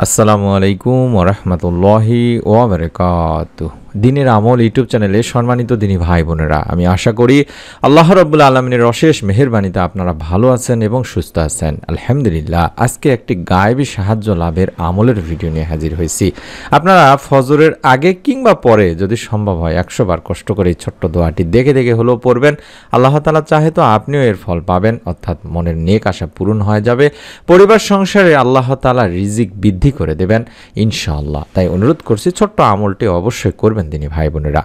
আসসালামু আলাইকুম ওরহমতুল্লাহি ওয়াবারাকাতুহ। দিনের আমল ইউটিউব চ্যানেলে সম্মানিত দিনী ভাই বোনেরা, আমি আশা করি আল্লাহ রাব্বুল আলামিনের অশেষ মেহেরবানিতে আপনারা ভালো আছেন এবং সুস্থ আছেন। আলহামদুলিল্লাহ। আজকে একটি গায়েবী সাহায্য লাভের আমলের ভিডিও নিয়ে হাজির হয়েছি। আপনারা ফজরের আগে কিংবা পরে যদি সম্ভব হয় 100 বার কষ্ট করে এই ছোট্ট দোয়াটি দেখে দেখে হলেও পড়বেন। আল্লাহ তাআলা চাহে তো আপনিও এর ফল পাবেন, অর্থাৎ মনের নেক আশা পূরণ হয়ে যাবে, পরিবার সংসারে আল্লাহ তাআলা রিজিক বৃদ্ধি করে দেবেন ইনশাআল্লাহ। তাই অনুরোধ করছি, ছোট্ট আমলটি অবশ্যই করবেন তিনি ভাই বোনেরা।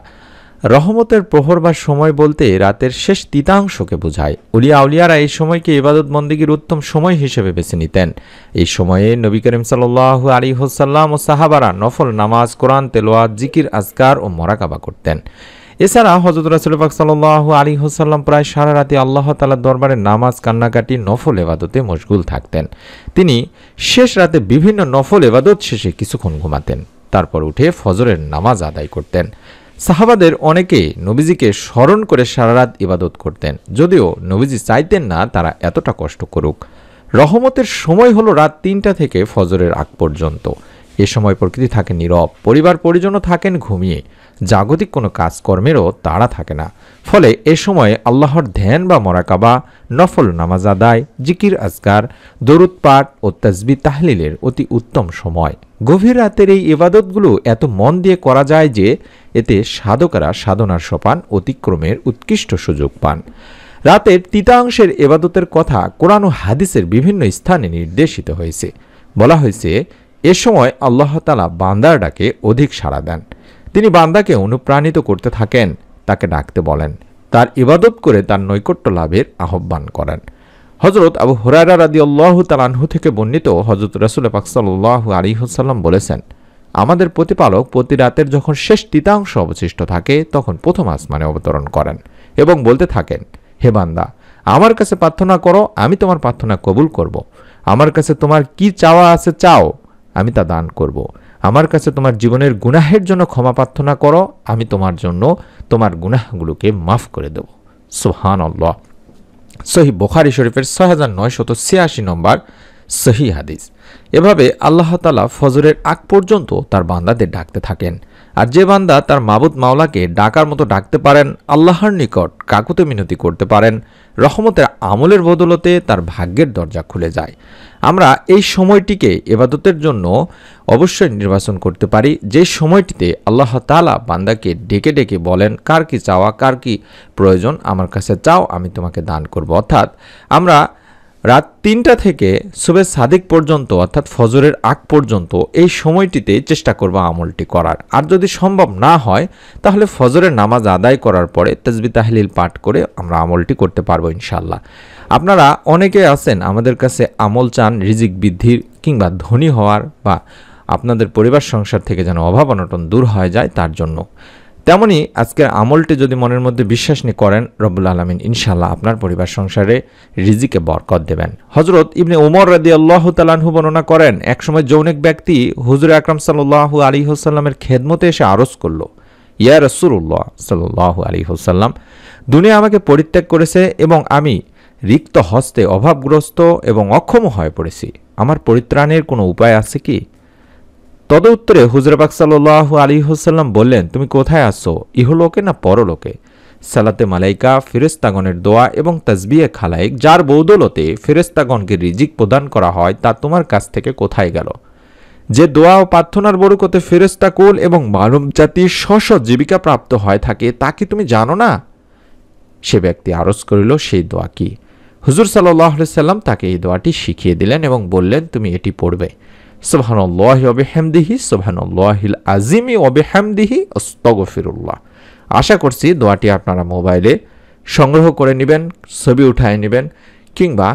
রহমতের প্রহর বা সময় বলতে রাতের শেষ তৃতীয়াংশকে বোঝায়। উলিয়া আউলিয়ারা এই সময়কে ইবাদত বন্দেগীর উত্তম সময় হিসেবে বেছে নিতেন। এই সময়ে নবী করিম সাল্লাল্লাহু আলাইহি ওয়াসাল্লাম ও সাহাবারা নফল নামাজ, কোরআন তেলাওয়াত, জিকির, আজকার ও মুরাকাবা করতেন। এছাড়া হযরত রাসূল পাক সাল্লাল্লাহু আলাইহি ওয়াসাল্লাম প্রায় সারা রাতে আল্লাহ তাআলার দরবারে নামাজ, কান্নাকাটি, নফল ইবাদতে মশগুল থাকতেন। তিনি শেষ রাতে বিভিন্ন নফল ইবাদত শেষে কিছুক্ষণ ঘুমাতেন, তারপর উঠে ফজরের নামাজ আদায় করতেন। সাহাবাদের অনেকে নবীজিকে স্মরণ করে সারা রাত ইবাদত করতেন, যদিও নবীজি চাইতেন না তারা এতটা কষ্ট করুক। রহমতের সময় হলো রাত 3টা থেকে ফজরের আগ পর্যন্ত। এ সময় প্রকৃতি থাকে নীরব, পরিবার পরিজনও থাকেন ঘুমিয়ে, জাগতিক কোনো কাজকর্মেরও তাড়া থাকে না। ফলে এ সময়ে আল্লাহর ধ্যান বা মুরাকাবা, নফল নামাজ আদায়, জিকির, আজকার, দরুদ পাঠ ও তাসবিহ তাহলিলের অতি উত্তম সময়। গভীর রাতের এই ইবাদতগুলো এত মন দিয়ে করা যায় যে এতে সাধকেরা সাধনার সোপান অতিক্রমের উৎকৃষ্ট সুযোগ পান। রাতের তৃতীয়াংশের ইবাদতের কথা কোরআন ও হাদিসের বিভিন্ন স্থানে নির্দেশিত হয়েছে। বলা হয়েছে, এ সময় আল্লাহ তাআলা বান্দার ডাকে অধিক সাড়া দেন। তিনি বান্দাকে অনুপ্রাণিত করতে থাকেন, তাকে ডাকতে বলেন, তার ইবাদত করে তার নৈকট্য লাভের আহ্বান করেন। হযরত আবু হুরায়রা রাদিয়াল্লাহু তাআলা আনহু থেকে বর্ণিত, হযরত রাসূল পাক সাল্লাল্লাহু আলাইহি ওয়াসাল্লাম বলেছেন, আমাদের প্রতিপালক প্রতি রাতের যখন শেষ তৃতীয়াংশ অবশিষ্ট থাকে তখন প্রথম আসমানে অবতরণ করেন এবং বলতে থাকেন, হে বান্দা, আমার কাছে প্রার্থনা করো, আমি তোমার প্রার্থনা কবুল করব। আমার কাছে তোমার কি চাওয়া আছে চাও, আমি তা দান করব। আমার কাছে তোমার জীবনের গুনাহের জন্য ক্ষমা প্রার্থনা করো, আমি তোমার জন্য তোমার গুনাহগুলোকে মাফ করে দেব। সুবহানাল্লাহ। সহিহ বুখারী শরীফের 6986 নম্বর সহিহ হাদিস। এভাবে আল্লাহ তাআলা ফজরের আগ পর্যন্ত তার বান্দাদের ডাকতে থাকেন। আর যে বান্দা তার মাবুদ মাওলাকে ডাকার মতো ডাকতে পারেন, আল্লাহর নিকট কাকুতি মিনতি করতে পারেন, রহমতের আমলের বদলতে তার ভাগ্যের দরজা খুলে যায়। আমরা এই সময়টিকে ইবাদতের জন্য অবশ্যই নির্বাচন করতে পারি, যে সময়টিতে আল্লাহ তাআলা বান্দাকে ডেকে ডেকে বলেন, কার কি চাওয়া, কার কি প্রয়োজন, আমার কাছে চাও, আমি তোমাকে দান করব। অর্থাৎ আমরা রাত 3টা থেকে সুবে সাদিক পর্যন্ত, অর্থাৎ ফজরের আগ পর্যন্ত এই সময়টিতে চেষ্টা করব আমলটি করার। আর যদি সম্ভব না হয় তাহলে ফজরের নামাজ আদায় করার পরে তাসবিহ তাহলিল পাঠ করে আমরা আমলটি করতে পারবো ইনশাআল্লাহ। আপনারা অনেকে আছেন আমাদের কাছে আমল চান রিজিক বৃদ্ধির কিংবা ধনী হওয়ার, বা আপনাদের পরিবার সংসার থেকে যেন অভাব অনটন দূর হয়ে যায় তার জন্য। তেমনি আজকের আমলটি যদি মনের মধ্যে বিশ্বাস নিয়ে করেন, রব্বুল আলামিন ইনশাআল্লাহ আপনার পরিবার সংসারে রিজিকে বরকত দেবেন। হযরত ইবনে উমর রাদিয়াল্লাহু তাআলা আনহু বর্ণনা করেন, একসময় যৌনিক ব্যক্তি হুজুর আকরাম সাল্লাল্লাহু আলাইহি ওয়াসাল্লামের খেদমতে এসে আরজ করল, ইয়া রাসূলুল্লাহ সাল্লাল্লাহু আলাইহি ওয়াসাল্লাম, দুনিয়া আমাকে পরিত্যাগ করেছে এবং আমি রিক্ত হস্তে, অভাবগ্রস্ত এবং অক্ষম হয়ে পড়েছি। আমার পরিত্রাণের কোনো উপায় আছে কি? তদুত্তরে হুজুর পাক সাল্লাল্লাহু আলাইহি ওয়াসাল্লাম বললেন, তুমি কোথায় আছো, ইহলোকে না পরলোকে? সালাতে মালাইকা, ফেরেশতাগণের দোয়া এবং তাসবিহে খালাইক, যার বদৌলতে ফেরেশতাগণকে রিজিক প্রদান করা হয়, তা তোমার কাছ থেকে কোথায় গেল? যে দোয়া ও প্রার্থনার বরকতে ফেরেশতাকুল এবং মানব জাতির স্ব জীবিকা প্রাপ্ত হয় থাকে, তা কি তুমি জানো না? সে ব্যক্তি আরজ করিল, সেই দোয়া কি? হুজুর সাল্লাল্লাহু আলাইহি সাল্লাম তাকে এই দোয়াটি শিখিয়ে দিলেন এবং বললেন, তুমি এটি পড়বে, সুবহানাল্লাহি ওয়া বিহামদিহি সুবহানাল্লাহিল আযীমি ওয়া বিহামদিহি আস্তাগফিরুল্লাহ। আশা করছি দোয়াটি আপনারা মোবাইলে সংগ্রহ করে নেবেন, ছবি উঠায় নেবেন কিংবা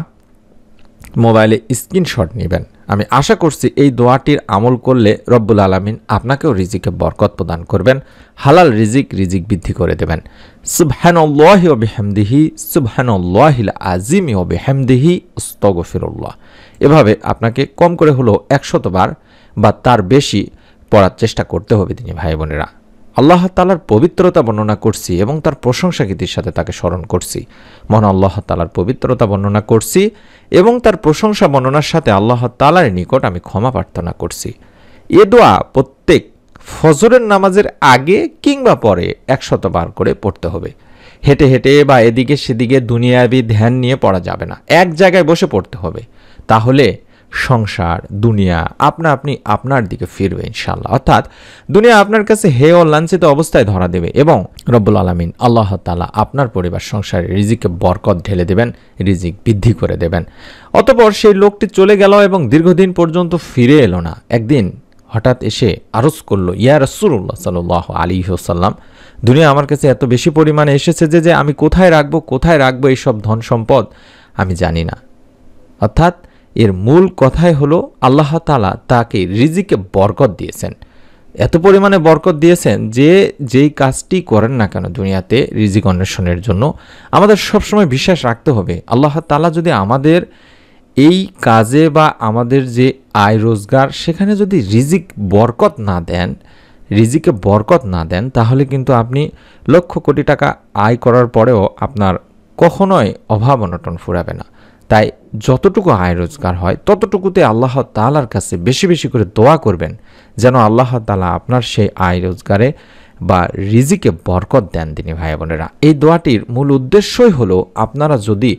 মোবাইলে স্ক্রিনশট নেবেন। আমি আশা করছি এই দোয়াটির আমল করলে রব্বুল আলামিন আপনাকেও রিজিকে বরকত প্রদান করবেন, হালাল রিজিক বৃদ্ধি করে দেবেন। সুবহানাল্লাহি ওয়া বিহামদিহি সুবহানাল্লাহিল আযীমি ওয়া বিহামদিহি আস্তাগফিরুল্লাহ। এভাবে আপনাকে কম করে হলেও 100 বার বা তার বেশি পড়ার চেষ্টা করতে হবে তিনি ভাই বোনেরা। আল্লাহ তাআলার পবিত্রতা বর্ণনা করছি এবং তার প্রশংসা গীতির সাথে তাকে স্মরণ করছি। মহান আল্লাহ তাআলার পবিত্রতা বর্ণনা করছি এবং তার প্রশংসা বর্ণনার সাথে আল্লাহ তাআলার নিকট আমি ক্ষমা প্রার্থনা করছি। এ দোয়া প্রত্যেক ফজরের নামাজের আগে কিংবা পরে 100 বার করে পড়তে হবে। হেঁটে হেঁটে বা এদিকে সেদিকে দুনিয়াবি ধ্যান নিয়ে পড়া যাবে না, এক জায়গায় বসে পড়তে হবে। তাহলে সংসার দুনিয়া আপনি আপনার দিকে ফিরবে ইনশাআল্লাহ, অর্থাৎ দুনিয়া আপনার কাছে হেয় ও লাঞ্ছিত অবস্থায় ধরা দেবে এবং রব্বুল আলামিন আল্লাহ তাআলা আপনার পরিবার সংসারে রিজিকে বরকত ঢেলে দেবেন, রিজিক বৃদ্ধি করে দেবেন। অতঃপর সেই লোকটি চলে গেল এবং দীর্ঘদিন পর্যন্ত ফিরে এলো না। একদিন হঠাৎ এসে আরজ করল, ইয়া রাসূলুল্লাহ সাল্লাল্লাহু আলাইহি ওয়াসাল্লাম, দুনিয়া আমার কাছে এত বেশি পরিমাণে এসেছে যে আমি কোথায় রাখবো এইসব ধন সম্পদ আমি জানি না। অর্থাৎ এর মূল কথাই হলো আল্লাহ তাআলা তাকে রিজিকে বরকত দিয়েছেন, এত পরিমাণে বরকত দিয়েছেন যে যেই কাজটি করেন না কেন দুনিয়াতে রিজিক অন্বেষণের জন্য আমাদের সবসময় বিশ্বাস রাখতে হবে আল্লাহ তাআলা যদি আমাদের এই কাজে বা আমাদের যে আয় রোজগার সেখানে যদি রিজিকে বরকত না দেন তাহলে কিন্তু আপনি লক্ষ কোটি টাকা আয় করার পরেও আপনার কখনোই অভাব অনটন ফুরাবে না। তাই যতটুকু আয় রোজগার হয় ততটুকুতে আল্লাহ তাআলার কাছে বেশি বেশি করে দোয়া করবেন যেন আল্লাহ তাআলা আপনার সেই আয় রোজগারে বা রিজিকে বরকত দেন। দিনী ভাই বোনেরা, এই দোয়াটির মূল উদ্দেশ্যই হলো আপনারা যদি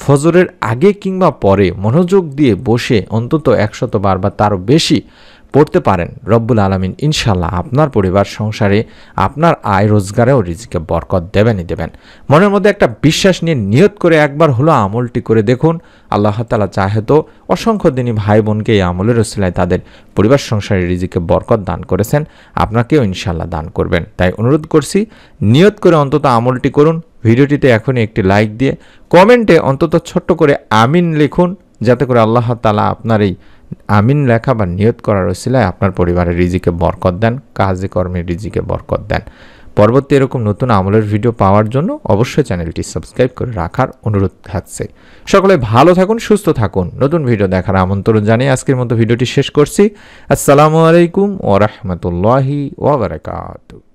ফজরের আগে কিংবা পরে মনোযোগ দিয়ে বসে অন্তত 100 বার বা তারও বেশি পড়তে পারেন, রব্বুল আলামিন ইনশাআল্লাহ আপনার পরিবার সংসারে আপনার আয় রোজগারেও রিজিকে বরকত দেবেনই দেবেন। মনের মধ্যে একটা বিশ্বাস নিয়ে নিয়ত করে একবার হলো আমলটি করে দেখুন। আল্লাহ তাআলা চাহে তো অসংখ্য দিনী ভাই বোনকে এই আমলের ওসিলায় তাদের পরিবার সংসারে রিজিকে বরকত দান করেছেন, আপনাকেও ইনশাআল্লাহ দান করবেন। তাই অনুরোধ করছি নিয়ত করে অন্তত আমলটি করুন। ভিডিওটিতে এখনই একটি লাইক দিয়ে কমেন্টে অন্তত ছোট্ট করে আমিন লিখুন, যাতে করে আল্লাহ তাআলা আপনার এই আমিন লেখা বা নিয়ত করার ওসিলায় আপনার পরিবারের রিজিকে বরকত দেন, কাজে কর্মে রিজিকে বরকত দেন। পরবর্তী এরকম নতুন আমলের ভিডিও পাওয়ার জন্য অবশ্যই চ্যানেলটি সাবস্ক্রাইব করে রাখার অনুরোধ থাকছে। সকলে ভালো থাকুন, সুস্থ থাকুন। নতুন ভিডিও দেখার আমন্ত্রণ জানিয়ে আজকের মতো ভিডিওটি শেষ করছি। আসসালামু আলাইকুম ওয়া রাহমাতুল্লাহি ওয়া বারাকাতুহু।